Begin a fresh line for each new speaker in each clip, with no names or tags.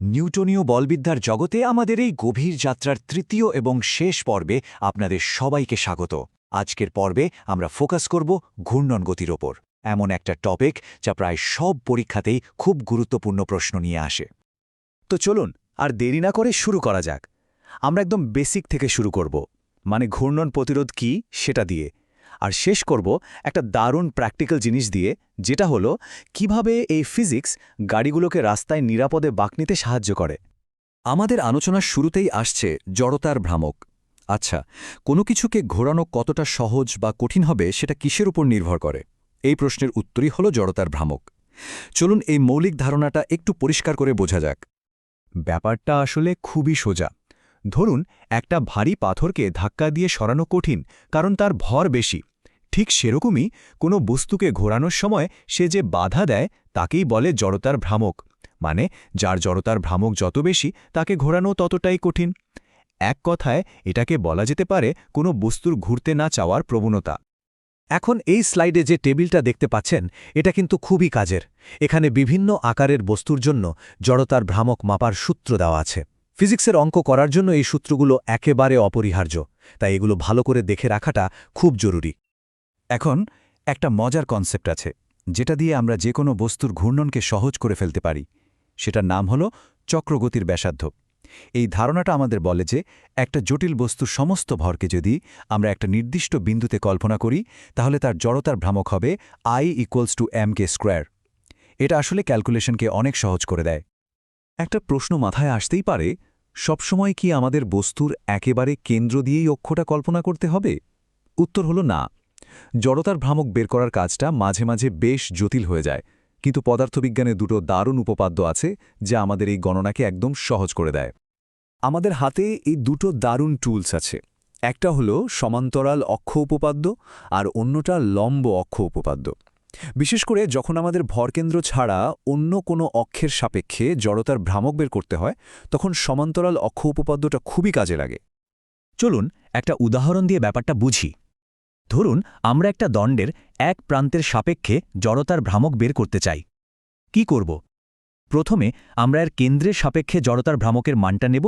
নিউটনীয় বলবিদ্যার জগতে আমাদের এই গভীর যাত্রার তৃতীয় এবং শেষ পর্বে আপনাদের সবাইকে স্বাগত। আজকের পর্বে আমরা ফোকাস করব ঘূর্ণন গতির ওপর, এমন একটা টপিক যা প্রায় সব পরীক্ষাতেই খুব গুরুত্বপূর্ণ প্রশ্ন নিয়ে আসে।
তো চলুন আর দেরি না করে শুরু করা যাক। আমরা একদম বেসিক থেকে শুরু করব, মানে ঘূর্ণন প্রতিরোধ কি সেটা দিয়ে, আর শেষ করব একটা দারুণ প্র্যাকটিক্যাল জিনিস দিয়ে, যেটা হলো কিভাবে এই ফিজিক্স গাড়িগুলোকে রাস্তায় নিরাপদে বাঁক নিতে সাহায্য করে।
আমাদের আলোচনার শুরুতেই আসছে জড়তার ভ্রামক। আচ্ছা, কোনো কিছুকে ঘোরানো কতটা সহজ বা কঠিন হবে সেটা কিসের উপর নির্ভর করে? এই প্রশ্নের উত্তরই হলো জড়তার ভ্রামক। চলুন এই মৌলিক ধারণাটা একটু পরিষ্কার করে বোঝা যাক।
ব্যাপারটা আসলে খুবই সোজা। ধরুন একটা ভারী পাথরকে ধাক্কা দিয়ে সরানো কঠিন, কারণ তার ভর বেশি। ঠিক সেরকমই কোনো বস্তুকে ঘোরানোর সময় সে যে বাধা দেয় তাকেই বলে জড়তার ভ্রামক। মানে যার জড়তার ভ্রামক যত বেশি তাকে ঘোরানো ততটাই কঠিন। এক কথায় এটাকে বলা যেতে পারে কোনো বস্তুর ঘুরতে না চাওয়ার প্রবণতা।
এখন এই স্লাইডে যে টেবিলটা দেখতে পাচ্ছেন, এটা কিন্তু খুবই কাজের। এখানে বিভিন্ন আকারের বস্তুর জন্য জড়তার ভ্রামক মাপার সূত্র দেওয়া আছে। ফিজিক্সের অঙ্ক করার জন্য এই সূত্রগুলো একেবারে অপরিহার্য, তাই এগুলো ভালো করে দেখে রাখাটা খুব জরুরি।
এখন একটা মজার কনসেপ্ট আছে, যেটা দিয়ে আমরা যে কোনো বস্তুর ঘূর্ণনকে সহজ করে ফেলতে পারি। সেটার নাম হলো চক্রগতির ব্যাসার্ধ। এই ধারণাটা আমাদের বলে যে একটা জটিল বস্তুর সমস্ত ভরকে যদি আমরা একটা নির্দিষ্ট বিন্দুতে কল্পনা করি, তাহলে তার জড়তার ভ্রামক হবে I=mk²। এটা আসলে ক্যালকুলেশনকে অনেক সহজ করে দেয়। একটা প্রশ্ন মাথায় আসতেই পারে, সবসময় কি আমাদের বস্তুর একেবারে কেন্দ্র দিয়েই অক্ষটা কল্পনা করতে হবে? উত্তর হলো না। জড়তার ভ্রামক বের করার কাজটা মাঝে মাঝে বেশ জটিল হয়ে যায়, কিন্তু পদার্থবিজ্ঞানে দুটো দারুণ উপপাদ্য আছে যা আমাদের এই গণনাকে একদম সহজ করে দেয়। আমাদের হাতে এই দুটো দারুণ টুলস আছে। একটা হলো সমান্তরাল অক্ষ উপপাদ্য আর অন্যটা লম্ব অক্ষ উপপাদ্য। বিশেষ করে যখন আমাদের ভরকেন্দ্র ছাড়া অন্য কোনো অক্ষের সাপেক্ষে জড়তার ভ্রামক বের করতে হয়, তখন সমান্তরাল অক্ষ উপপাদ্যটা খুবই কাজে লাগে।
চলুন একটা উদাহরণ দিয়ে ব্যাপারটা বুঝি। ধরুন আমরা একটা দণ্ডের এক প্রান্তের সাপেক্ষে জড়তার ভ্রামক বের করতে চাই। কি করব? প্রথমে আমরা এর কেন্দ্রের সাপেক্ষে জড়তার ভ্রামকের মানটা নেব,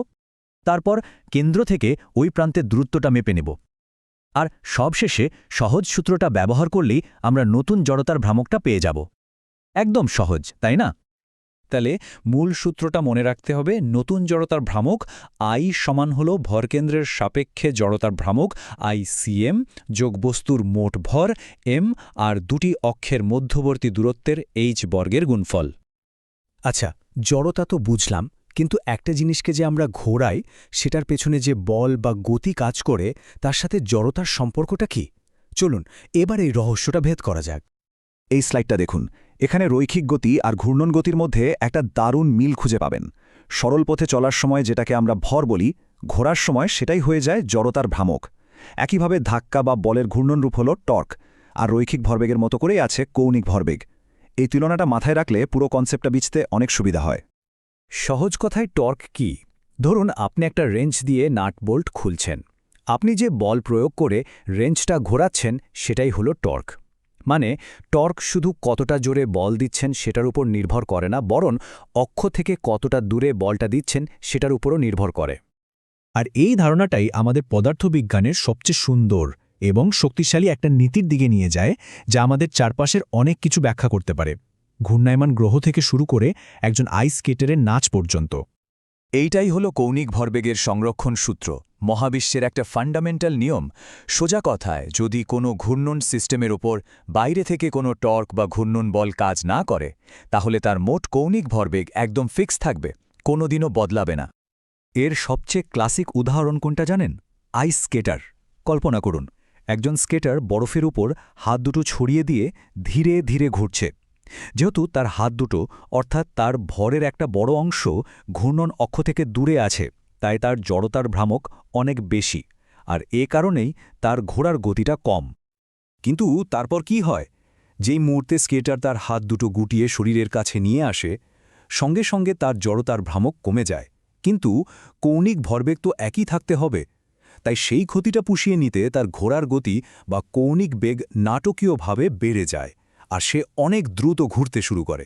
তারপর কেন্দ্র থেকে ওই প্রান্তের দূরত্বটা মেপে নেব, আর সবশেষে সহজ সূত্রটা ব্যবহার করলেই আমরা নতুন জড়তার ভ্রামকটা পেয়ে যাব। একদম সহজ, তাই না?
তাহলে মূল সূত্রটা মনে রাখতে হবে, নতুন জড়তার ভ্রামক I সমান হল ভরকেন্দ্রের সাপেক্ষে জড়তার ভ্রামক ICM যোগ বস্তুর মোট ভর m আর দুটি অক্ষের মধ্যবর্তী দূরত্বের h বর্গের গুণফল।
আচ্ছা, জড়তা তো বুঝলাম, কিন্তু একটা জিনিসকে যে আমরা ঘোরাই, সেটার পেছনে যে বল বা গতি কাজ করে, তার সাথে জড়তার সম্পর্কটা কি? চলুন এবার এই রহস্যটা ভেদ করা যাক।
এই স্লাইডটা দেখুন। এখানে রৈখিক গতি আর ঘূর্ণন গতির মধ্যে একটা দারুণ মিল খুঁজে পাবেন। সরল পথে চলার সময় যেটাকে আমরা ভর বলি, ঘোরার সময় সেটাই হয়ে যায় জড়তার ভ্রামক। একইভাবে ধাক্কা বা বলের ঘূর্ণন রূপ হল টর্ক, আর রৈখিক ভরবেগের মতো করেই আছে কৌণিক ভরবেগ। এই তুলনাটা মাথায় রাখলে পুরো কনসেপ্টটা বুঝতে অনেক সুবিধা হয়।
সহজ কথায় টর্ক কি? ধরুন আপনি একটা রেঞ্চ দিয়ে নাট বোল্ট খুলছেন। আপনি যে বল প্রয়োগ করে রেঞ্চটা ঘোরাচ্ছেন, সেটাই হলো টর্ক। মানে টর্ক শুধু কতটা জোরে বল দিচ্ছেন সেটার উপর নির্ভর করে না, বরং অক্ষ থেকে কতটা দূরে বলটা দিচ্ছেন সেটার উপরও নির্ভর করে। আর এই ধারণাটাই আমাদের পদার্থবিজ্ঞানের সবচেয়ে সুন্দর এবং শক্তিশালী একটা নীতির দিকে নিয়ে যায়, যা আমাদের চারপাশের অনেক কিছু ব্যাখ্যা করতে পারে, ঘূর্ণায়মান গ্রহ থেকে শুরু করে একজন আইস স্কেটারের নাচ পর্যন্ত।
এইটাই হলো কৌণিক ভরবেগের সংরক্ষণ সূত্র, মহাবিশ্বের একটা ফান্ডামেন্টাল নিয়ম। সোজা কথায়, যদি কোনো ঘূর্ণন সিস্টেমের ওপর বাইরে থেকে কোনো টর্ক বা ঘূর্ণন বল কাজ না করে, তাহলে তার মোট কৌণিক ভরবেগ একদম ফিক্স থাকবে, কোনোদিনও বদলাবে না। এর সবচেয়ে ক্লাসিক উদাহরণ কোনটা জানেন? আইস স্কেটার। কল্পনা করুন, একজন স্কেটার বরফের উপর হাত দুটো ছড়িয়ে দিয়ে ধীরে ধীরে ঘুরছে। যেহেতু তার হাত দুটো, অর্থাৎ তার ভরের একটা বড় অংশ ঘূর্ণন অক্ষ থেকে দূরে আছে, তাই তার জড়তার ভ্রামক অনেক বেশি, আর এ কারণেই তার ঘোরার গতিটা কম। কিন্তু তারপর কি হয়? যেই মুহূর্তে স্কেটার তার হাত দুটো গুটিয়ে শরীরের কাছে নিয়ে আসে, সঙ্গে সঙ্গে তার জড়তার ভ্রামক কমে যায়। কিন্তু কৌণিক ভরবেগ তো একই থাকতে হবে, তাই সেই ক্ষতিটা পুষিয়ে নিতে তার ঘোরার গতি বা কৌণিক বেগ নাটকীয়ভাবে বেড়ে যায়, আর সে অনেক দ্রুত ঘুরতে শুরু করে।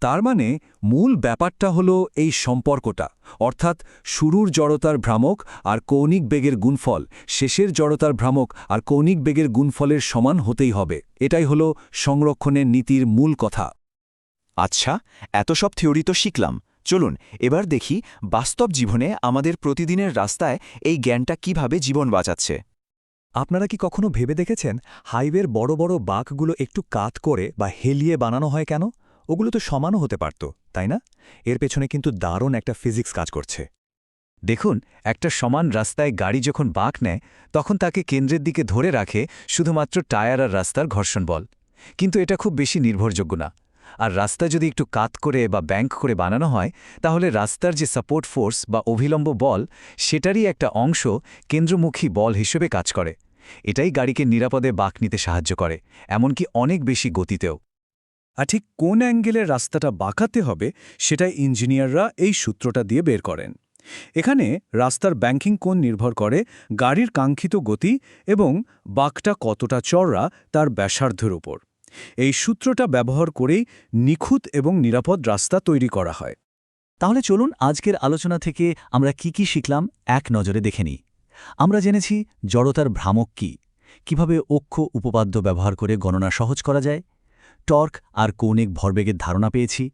তার মানে মূল ব্যাপারটা হলো এই সম্পর্কটা, অর্থাৎ শুরুর জড়তার ভ্রামক আর কৌণিক বেগের গুণফল শেষের জড়তার ভ্রামক আর কৌণিক বেগের গুণফলের সমান হতেই হবে। এটাই হলো সংরক্ষণের নীতির মূল কথা।
আচ্ছা, এত সব থিওরি তো শিখলাম। চলুন এবার দেখি বাস্তব জীবনে আমাদের প্রতিদিনের রাস্তায় এই জ্ঞানটা কিভাবে জীবন বাঁচাচ্ছে।
আপনারা কি কখনো ভেবে দেখেছেন হাইওয়ের বড় বড় বাঁকগুলো একটু কাত করে বা হেলিয়ে বানানো হয় কেন? ওগুলো তো সমানও হতে পারত, তাই না? এর পেছনে কিন্তু দারুণ একটা ফিজিক্স কাজ করছে। দেখুন, একটা সমান রাস্তায় গাড়ি যখন বাঁক নেয় তখন তাকে কেন্দ্রের দিকে ধরে রাখে শুধুমাত্র টায়ার আর রাস্তার ঘর্ষণ বল। কিন্তু এটা খুব বেশি নির্ভরযোগ্য না। আর রাস্তা যদি একটু কাত করে বা ব্যাংক করে বানানো হয় তাহলে রাস্তার যে সাপোর্ট ফোর্স বা অভিলম্ব বল সেটারই একটা অংশ কেন্দ্রমুখী বল হিসেবে কাজ করে। এটাই গাড়িকে নিরাপদে বাঁক নিতে সাহায্য করে, এমনকি অনেক বেশি গতিতেও। আর ঠিক কোন অ্যাঙ্গেলের রাস্তাটা বাঁকাতে হবে সেটাই ইঞ্জিনিয়াররা এই সূত্রটা দিয়ে বের করেন। এখানে রাস্তার ব্যাংকিং কোণ নির্ভর করে গাড়ির কাঙ্ক্ষিত গতি এবং বাঁকটা কতটা চওড়া তার ব্যাসার্ধের উপর। এই সূত্রটা ব্যবহার করেই নিখুঁত এবং নিরাপদ রাস্তা তৈরি করা হয়।
তাহলে চলুন আজকের আলোচনা থেকে আমরা কি শিখলাম এক নজরে দেখে নিই। আমরা জেনেছি জড়তার ভ্রামক কী, কিভাবে অক্ষ উপপাদ্য ব্যবহার করে গণনা সহজ করা যায়, টর্ক আর কৌণিক ভরবেগের ধারণা পেয়েছি,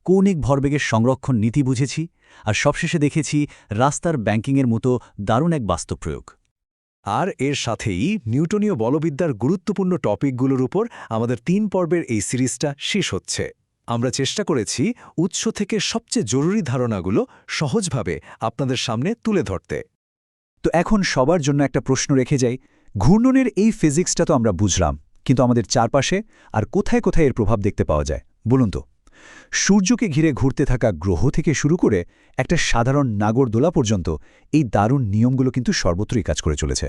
কৌণিক ভরবেগের সংরক্ষণ নীতি বুঝেছি, আর সবশেষে দেখেছি রাস্তার ব্যাংকিংয়ের মতো দারুণ এক বাস্তব প্রয়োগ।
আর এর সাথেই নিউটনীয় বলবিদ্যার গুরুত্বপূর্ণ টপিকগুলোর উপর আমাদের 3 পর্বের এই সিরিজটা শেষ হচ্ছে। আমরা চেষ্টা করেছি উৎস থেকে সবচেয়ে জরুরি ধারণাগুলো সহজভাবে আপনাদের সামনে তুলে ধরতে।
তো এখন সবার জন্য একটা প্রশ্ন রেখে যাই, ঘূর্ণনের এই ফিজিক্সটা তো আমরা বুঝলাম, কিন্তু আমাদের চারপাশে আর কোথায় কোথায় এর প্রভাব দেখতে পাওয়া যায় বলুন তো? সূর্যকে ঘিরে ঘুরতে থাকা গ্রহ থেকে শুরু করে একটা সাধারণ নাগরদোলা পর্যন্ত এই দারুণ নিয়মগুলো কিন্তু সর্বত্রই কাজ করে চলেছে।